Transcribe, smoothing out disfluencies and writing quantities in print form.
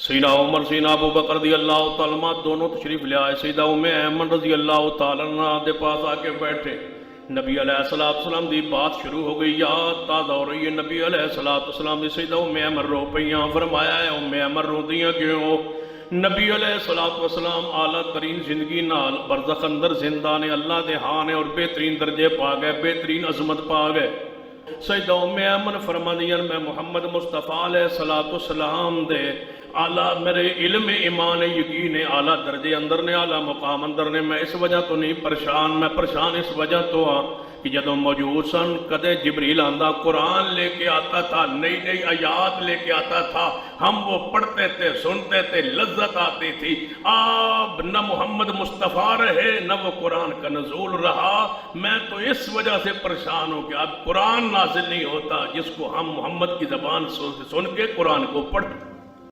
सैयदा उमर सैयदा अबू बकर रज़ी अल्लाह तआला अन्हुमा दोनों तशरीफ ले आए। सैयदा ऐमन रज़ी अल्लाह तआला अन्हा दे पास आके बैठे। नबी अलैहिस्सलाम दी बात शुरू हो गई, याद ताज़ा हो रही है। नबी अलैहिस्सलाम दी सैयदा ऐमन रो पईयां। फरमाया ऐमन रोंदियां क्यों? नबी अलैहिस्सलाम आला तरीन जिंदगी नाल बरज़ख अंदर जिंदा ने, अल्लाह दे हां ने और बेहतरीन दर्जे पा गए, बेहतरीन अजमत पा गए। सैयदा ऐमन फरमादियां मैं मुहम्मद मुस्तफ़ा अलैहिस्सलाम दे आला मेरे इल्म ईमान यकीन आला दर्जे अंदर ने, आला मुकाम अंदर ने। मैं इस वजह तो नहीं परेशान, मैं परेशान इस वजह तो हाँ कि जदों मौजूद सन कदे जिब्रील आंदा कुरान लेके आता था, नई नई आयात लेके आता था, हम वो पढ़ते थे, सुनते थे, लज्जत आती थी। अब न मोहम्मद मुस्तफ़ा रहे न वो कुरान का नज़ूल रहा। मैं तो इस वजह से परेशान हूँ कि अब कुरान नाजिल नहीं होता जिसको हम मोहम्मद की ज़बान सुन के कुरान को पढ़